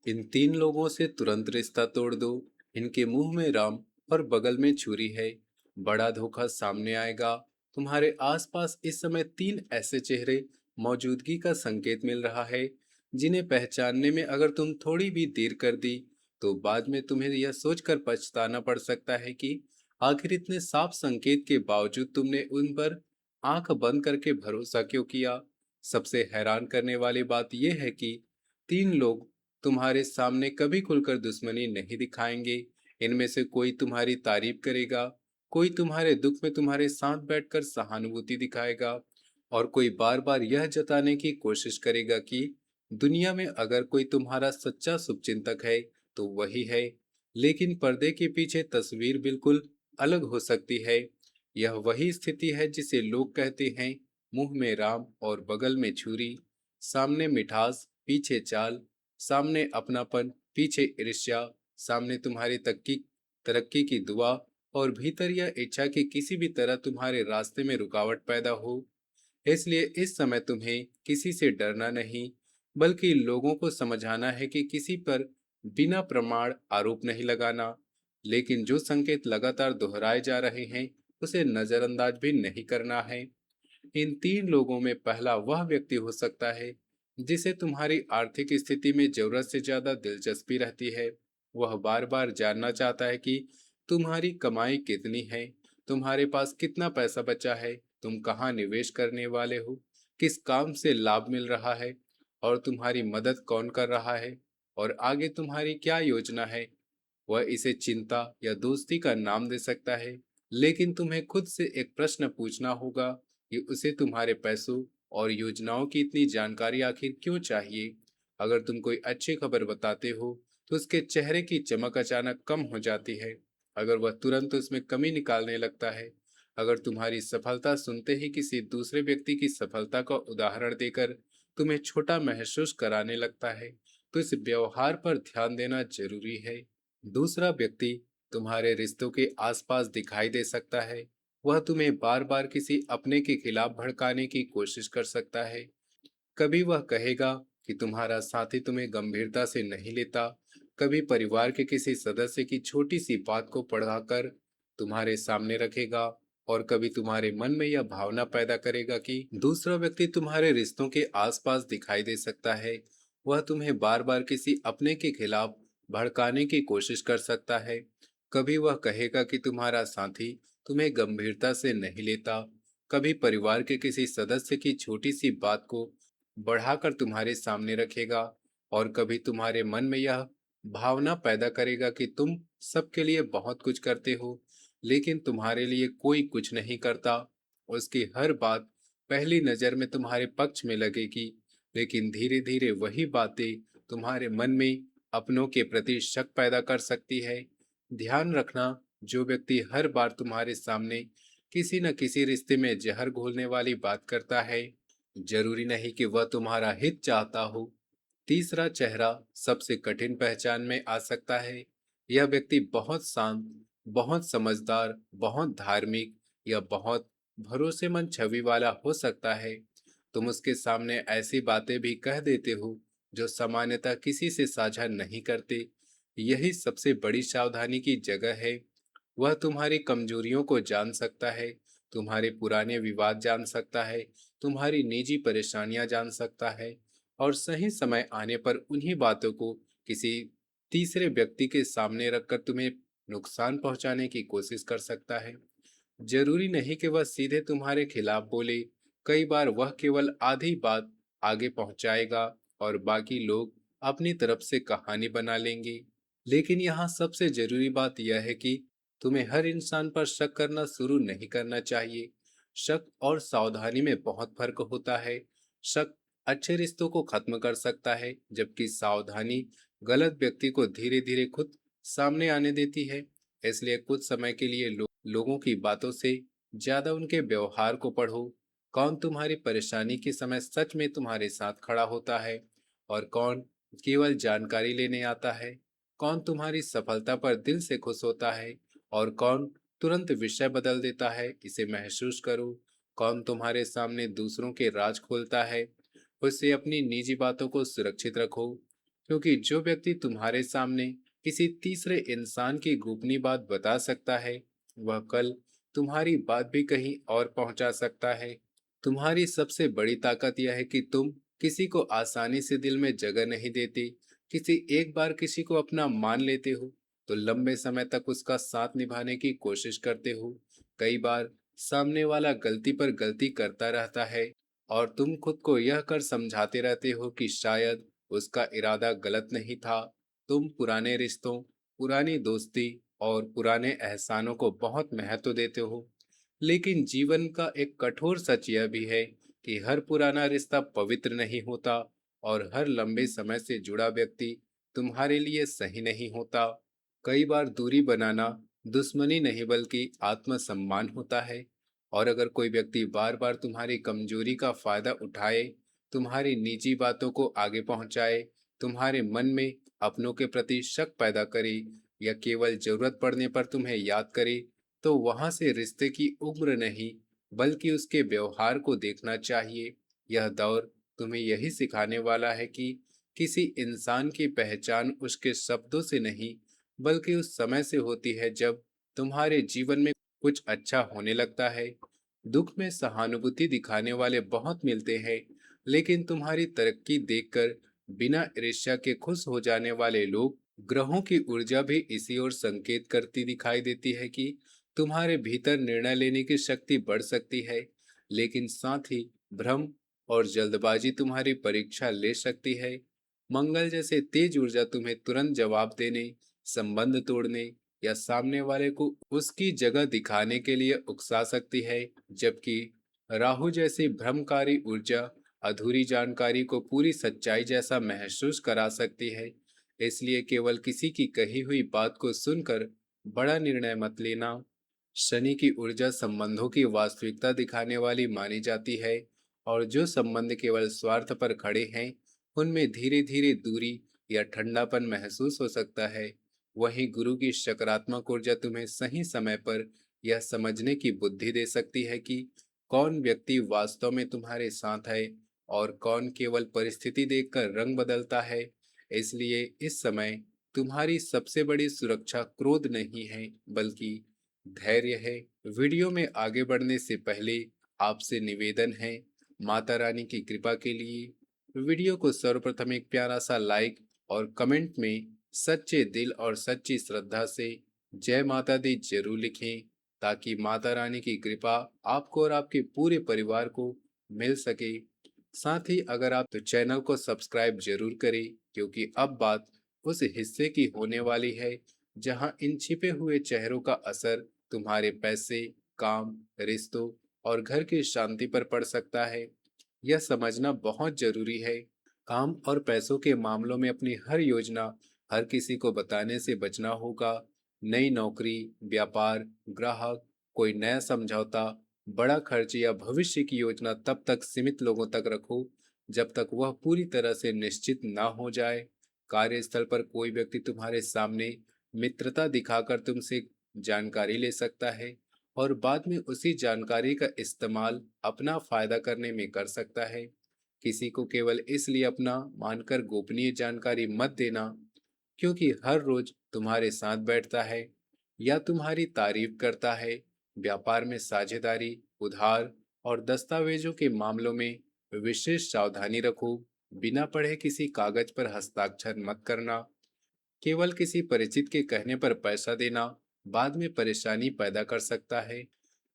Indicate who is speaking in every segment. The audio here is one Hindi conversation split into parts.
Speaker 1: इन तीन लोगों से तुरंत रिश्ता तोड़ दो। इनके मुंह में राम और बगल में छुरी है। बड़ा धोखा सामने आएगा। तुम्हारे आसपास इस समय तीन ऐसे चेहरे मौजूदगी का संकेत मिल रहा है जिन्हें पहचानने में अगर तुम थोड़ी भी देर कर दी तो बाद में तुम्हें यह सोचकर पछताना पड़ सकता है कि आखिर इतने साफ संकेत के बावजूद तुमने उन पर आंख बंद करके भरोसा क्यों किया। सबसे हैरान करने वाली बात यह है कि तीन लोग तुम्हारे सामने कभी खुलकर दुश्मनी नहीं दिखाएंगे। इनमें से कोई तुम्हारी तारीफ करेगा, कोई तुम्हारे दुख में तुम्हारे साथ बैठकर सहानुभूति दिखाएगा और कोई बार बार यह जताने की कोशिश करेगा कि दुनिया में अगर कोई तुम्हारा सच्चा शुभचिंतक है तो वही है। लेकिन पर्दे के पीछे तस्वीर बिल्कुल अलग हो सकती है। यह वही स्थिति है जिसे लोग कहते हैं मुंह में राम और बगल में छुरी। सामने मिठास, पीछे चाल। सामने अपनापन, पीछे ईर्ष्या। सामने तुम्हारी तक्की तरक्की की दुआ और भीतर यह इच्छा कि किसी भी तरह तुम्हारे रास्ते में रुकावट पैदा हो। इसलिए इस समय तुम्हें किसी से डरना नहीं, बल्कि लोगों को समझाना है कि किसी पर बिना प्रमाण आरोप नहीं लगाना। लेकिन जो संकेत लगातार दोहराए जा रहे हैं उसे नजरअंदाज भी नहीं करना है। इन तीन लोगों में पहला वह व्यक्ति हो सकता है जिसे तुम्हारी आर्थिक स्थिति में जरूरत से ज्यादा दिलचस्पी रहती है। वह बार बार जानना चाहता है कि तुम्हारी कमाई कितनी है, तुम्हारे पास कितना पैसा बचा है, तुम कहाँ निवेश करने वाले हो, किस काम से लाभ मिल रहा है और तुम्हारी मदद कौन कर रहा है और आगे तुम्हारी क्या योजना है। वह इसे चिंता या दोस्ती का नाम दे सकता है, लेकिन तुम्हें खुद से एक प्रश्न पूछना होगा कि उसे तुम्हारे पैसों और योजनाओं की इतनी जानकारी आखिर क्यों चाहिए। अगर तुम कोई अच्छी खबर बताते हो तो उसके चेहरे की चमक अचानक कम हो जाती है। अगर वह तुरंत उसमें कमी निकालने लगता है, अगर तुम्हारी सफलता सुनते ही किसी दूसरे व्यक्ति की सफलता का उदाहरण देकर तुम्हें छोटा महसूस कराने लगता है, तो इस व्यवहार पर ध्यान देना जरूरी है। दूसरा व्यक्ति तुम्हारे रिश्तों के आसपास दिखाई दे सकता है। वह तुम्हें बार बार किसी अपने के खिलाफ भड़काने की कोशिश कर सकता है। कभी वह कहेगा कि तुम्हारा साथी तुम्हें गंभीरता से नहीं लेता, कभी परिवार के किसी सदस्य की छोटी सी बात को बढ़ाकर तुम्हारे सामने रखेगा और कभी तुम्हारे मन में यह भावना पैदा करेगा कि दूसरा व्यक्ति तुम्हारे रिश्तों के आसपास दिखाई दे सकता है। वह तुम्हें बार बार किसी अपने के खिलाफ भड़काने की कोशिश कर सकता है। कभी वह कहेगा कि तुम्हारा साथी तुम्हें गंभीरता से नहीं लेता, कभी परिवार के किसी सदस्य की छोटी सी बात को बढ़ाकर तुम्हारे सामने रखेगा और कभी तुम्हारे मन में यह भावना पैदा करेगा कि तुम सबके लिए बहुत कुछ करते हो लेकिन तुम्हारे लिए कोई कुछ नहीं करता। उसकी हर बात पहली नजर में तुम्हारे पक्ष में लगेगी, लेकिन धीरे धीरे वही बातें तुम्हारे मन में अपनों के प्रति शक पैदा कर सकती है। ध्यान रखना, जो व्यक्ति हर बार तुम्हारे सामने किसी न किसी रिश्ते में जहर घोलने वाली बात करता है, जरूरी नहीं कि वह तुम्हारा हित चाहता हो। तीसरा चेहरा सबसे कठिन पहचान में आ सकता है। यह व्यक्ति बहुत शांत, बहुत समझदार, बहुत धार्मिक या बहुत भरोसेमंद छवि वाला हो सकता है। तुम उसके सामने ऐसी बातें भी कह देते हो जो सामान्यतः किसी से साझा नहीं करते। यही सबसे बड़ी सावधानी की जगह है। वह तुम्हारी कमजोरियों को जान सकता है, तुम्हारे पुराने विवाद जान सकता है, तुम्हारी निजी परेशानियां जान सकता है और सही समय आने पर उन्हीं बातों को किसी तीसरे व्यक्ति के सामने रखकर तुम्हें नुकसान पहुंचाने की कोशिश कर सकता है। जरूरी नहीं कि वह सीधे तुम्हारे खिलाफ बोले, कई बार वह केवल आधी बात आगे पहुंचाएगा और बाकी लोग अपनी तरफ से कहानी बना लेंगे। लेकिन यहाँ सबसे जरूरी बात यह है कि तुम्हें हर इंसान पर शक करना शुरू नहीं करना चाहिए। शक और सावधानी में बहुत फर्क होता है। शक अच्छे रिश्तों को खत्म कर सकता है, जबकि सावधानी गलत व्यक्ति को धीरे धीरे खुद सामने आने देती है। इसलिए कुछ समय के लिए लोगों की बातों से ज्यादा उनके व्यवहार को पढ़ो। कौन तुम्हारी परेशानी के समय सच में तुम्हारे साथ खड़ा होता है और कौन केवल जानकारी लेने आता है। कौन तुम्हारी सफलता पर दिल से खुश होता है और कौन तुरंत विषय बदल देता है, इसे महसूस करो। कौन तुम्हारे सामने दूसरों के राज खोलता है, उससे अपनी निजी बातों को सुरक्षित रखो। क्योंकि जो व्यक्ति तुम्हारे सामने किसी तीसरे इंसान की गोपनीय बात बता सकता है, वह कल तुम्हारी बात भी कहीं और पहुंचा सकता है। तुम्हारी सबसे बड़ी ताकत यह है कि तुम किसी को आसानी से दिल में जगह नहीं देते। किसी एक बार किसी को अपना मान लेते हो, तो लंबे समय तक उसका साथ निभाने की कोशिश करते हो। कई बार सामने वाला गलती पर गलती करता रहता है, और तुम खुद को यह कर समझाते रहते हो कि शायद उसका इरादा गलत नहीं था। तुम पुराने रिश्तों, पुरानी दोस्ती और पुराने एहसानों को बहुत महत्व देते हो। लेकिन जीवन का एक कठोर सच यह भी है कि हर पुराना रिश्ता पवित्र नहीं होता, और हर लंबे समय से जुड़ा व्यक्ति तुम्हारे लिए सही नहीं होता। कई बार दूरी बनाना दुश्मनी नहीं बल्कि आत्मसम्मान होता है। और अगर कोई व्यक्ति बार बार तुम्हारी कमजोरी का फायदा उठाए, तुम्हारी निजी बातों को आगे पहुंचाए, तुम्हारे मन में अपनों के प्रति शक पैदा करे, या केवल जरूरत पड़ने पर तुम्हें याद करे, तो वहां से रिश्ते की उम्र नहीं बल्कि उसके व्यवहार को देखना चाहिए। यह दौर तुम्हें यही सिखाने वाला है कि किसी इंसान की पहचान उसके शब्दों से नहीं बल्कि उस समय से होती है जब तुम्हारे जीवन में कुछ अच्छा होने लगता है। दुख में सहानुभूति दिखाने वाले बहुत मिलते हैं, लेकिन तुम्हारी तरक्की देखकर बिना ईर्ष्या के खुश हो जाने वाले लोग, ग्रहों की ऊर्जा भी इसी ओर संकेत करती दिखाई देती है कि तुम्हारे भीतर निर्णय लेने की शक्ति बढ़ सकती है। लेकिन साथ ही भ्रम और जल्दबाजी तुम्हारी परीक्षा ले सकती है। मंगल जैसे तेज ऊर्जा तुम्हें तुरंत जवाब देने, संबंध तोड़ने या सामने वाले को उसकी जगह दिखाने के लिए उकसा सकती है, जबकि राहु जैसी भ्रमकारी ऊर्जा अधूरी जानकारी को पूरी सच्चाई जैसा महसूस करा सकती है। इसलिए केवल किसी की कही हुई बात को सुनकर बड़ा निर्णय मत लेना। शनि की ऊर्जा संबंधों की वास्तविकता दिखाने वाली मानी जाती है, और जो संबंध केवल स्वार्थ पर खड़े हैं, उनमें धीरे धीरे दूरी या ठंडापन महसूस हो सकता है। वहीं गुरु की सकारात्मक ऊर्जा तुम्हें सही समय पर यह समझने की बुद्धि दे सकती है कि कौन व्यक्ति वास्तव में तुम्हारे साथ है और कौन केवल परिस्थिति देखकर रंग बदलता है। इसलिए इस समय तुम्हारी सबसे बड़ी सुरक्षा क्रोध नहीं है बल्कि धैर्य है। वीडियो में आगे बढ़ने से पहले आपसे निवेदन है, माता रानी की कृपा के लिए वीडियो को सर्वप्रथम एक प्यारा सा लाइक और कमेंट में सच्चे दिल और सच्ची श्रद्धा से जय माता दी जरूर लिखें, ताकि माता रानी की कृपा आपको और आपके पूरे परिवार को मिल सके। साथ ही अगर आप तो चैनल को सब्सक्राइब जरूर करें, क्योंकि अब बात उस हिस्से की होने वाली है जहां इन छिपे हुए चेहरों का असर तुम्हारे पैसे, काम, रिश्तों और घर की शांति पर पड़ सकता है। यह समझना बहुत जरूरी है। काम और पैसों के मामलों में अपनी हर योजना हर किसी को बताने से बचना होगा। नई नौकरी, व्यापार, ग्राहक, कोई नया समझौता, बड़ा खर्च या भविष्य की योजना तब तक सीमित लोगों तक रखो जब तक वह पूरी तरह से निश्चित ना हो जाए। कार्यस्थल पर कोई व्यक्ति तुम्हारे सामने मित्रता दिखाकर तुमसे जानकारी ले सकता है, और बाद में उसी जानकारी का इस्तेमाल अपना फायदा करने में कर सकता है। किसी को केवल इसलिए अपना मानकर गोपनीय जानकारी मत देना क्योंकि हर रोज तुम्हारे साथ बैठता है या तुम्हारी तारीफ करता है। व्यापार में साझेदारी, उधार और दस्तावेजों के मामलों में विशेष सावधानी रखो। बिना पढ़े किसी कागज पर हस्ताक्षर मत करना। केवल किसी परिचित के कहने पर पैसा देना बाद में परेशानी पैदा कर सकता है।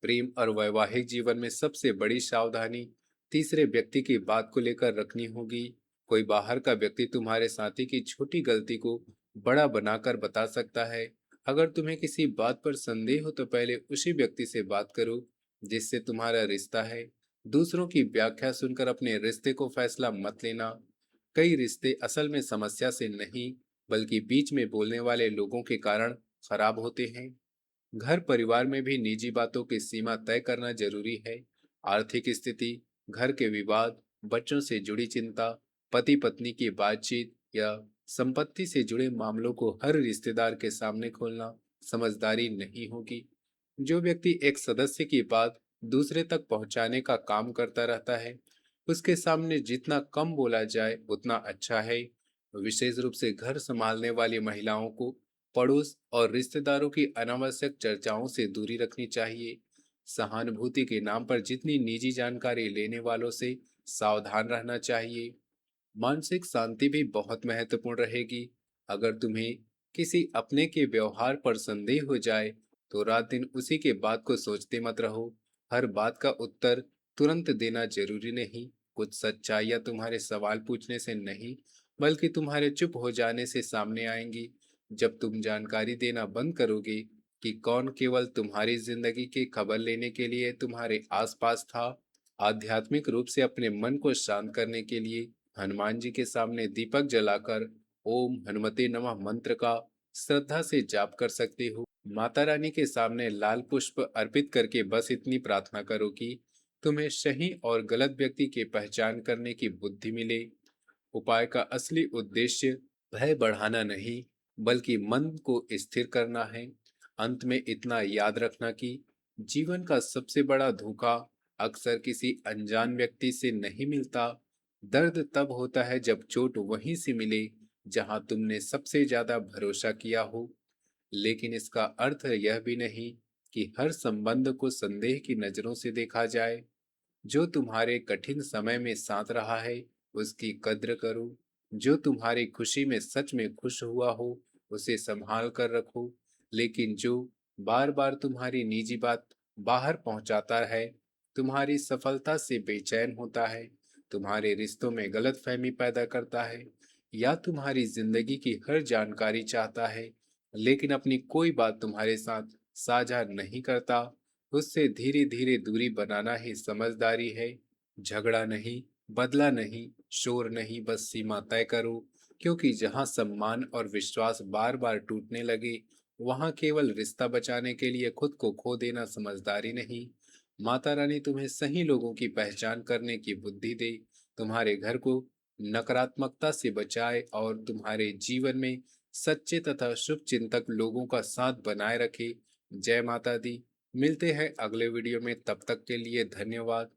Speaker 1: प्रेम और वैवाहिक जीवन में सबसे बड़ी सावधानी तीसरे व्यक्ति की बात को लेकर रखनी होगी। कोई बाहर का व्यक्ति तुम्हारे साथी की छोटी गलती को बड़ा बनाकर बता सकता है। अगर तुम्हें किसी बात पर संदेह हो तो पहले उसी व्यक्ति से बात करो जिससे तुम्हारा रिश्ता है। दूसरों की व्याख्या सुनकर अपने रिश्ते को फैसला मत लेना। कई रिश्ते असल में समस्या से नहीं बल्कि बीच में बोलने वाले लोगों के कारण खराब होते हैं। घर परिवार में भी निजी बातों की सीमा तय करना जरूरी है। आर्थिक स्थिति, घर के विवाद, बच्चों से जुड़ी चिंता, पति पत्नी की बातचीत या संपत्ति से जुड़े मामलों को हर रिश्तेदार के सामने खोलना समझदारी नहीं होगी। जो व्यक्ति एक सदस्य की बात दूसरे तक पहुंचाने का काम करता रहता है, उसके सामने जितना कम बोला जाए उतना अच्छा है। विशेष रूप से घर संभालने वाली महिलाओं को पड़ोस और रिश्तेदारों की अनावश्यक चर्चाओं से दूरी रखनी चाहिए। सहानुभूति के नाम पर जितनी निजी जानकारी लेने वालों से सावधान रहना चाहिए। मानसिक शांति भी बहुत महत्वपूर्ण रहेगी। अगर तुम्हें किसी अपने के व्यवहार पर संदेह हो जाए, तो रात दिन उसी के बात को सोचते मत रहो। हर बात का उत्तर तुरंत देना जरूरी नहीं। कुछ सच्चाइयां तुम्हारे सवाल पूछने से नहीं, बल्कि तुम्हारे चुप हो जाने से सामने आएंगी। जब तुम जानकारी देना बंद करोगे कि कौन केवल तुम्हारी जिंदगी की खबर लेने के लिए तुम्हारे आसपास था, आध्यात्मिक रूप से अपने मन को शांत करने के लिए हनुमान जी के सामने दीपक जलाकर ओम हनुमते नमः मंत्र का श्रद्धा से जाप कर सकते हो। माता रानी के सामने लाल पुष्प अर्पित करके बस इतनी प्रार्थना करो कि तुम्हें सही और गलत व्यक्ति की पहचान करने की बुद्धि मिले। उपाय का असली उद्देश्य भय बढ़ाना नहीं, बल्कि मन को स्थिर करना है। अंत में इतना याद रखना कि जीवन का सबसे बड़ा धोखा अक्सर किसी अनजान व्यक्ति से नहीं मिलता। दर्द तब होता है जब चोट वहीं से मिले जहां तुमने सबसे ज्यादा भरोसा किया हो। लेकिन इसका अर्थ यह भी नहीं कि हर संबंध को संदेह की नजरों से देखा जाए। जो तुम्हारे कठिन समय में साथ रहा है, उसकी कद्र करो। जो तुम्हारी खुशी में सच में खुश हुआ हो, उसे संभाल कर रखो। लेकिन जो बार बार तुम्हारी निजी बात बाहर पहुंचाता है, तुम्हारी सफलता से बेचैन होता है, तुम्हारे रिश्तों में गलतफहमी पैदा करता है, या तुम्हारी जिंदगी की हर जानकारी चाहता है, लेकिन अपनी कोई बात तुम्हारे साथ साझा नहीं करता, उससे धीरे धीरे दूरी बनाना ही समझदारी है। झगड़ा नहीं, बदला नहीं, शोर नहीं, बस सीमा तय करो। क्योंकि जहां सम्मान और विश्वास बार बार टूटने लगे, वहां केवल रिश्ता बचाने के लिए खुद को खो देना समझदारी नहीं। माता रानी तुम्हें सही लोगों की पहचान करने की बुद्धि दे, तुम्हारे घर को नकारात्मकता से बचाए और तुम्हारे जीवन में सच्चे तथा शुभ चिंतक लोगों का साथ बनाए रखे। जय माता दी। मिलते हैं अगले वीडियो में, तब तक के लिए धन्यवाद।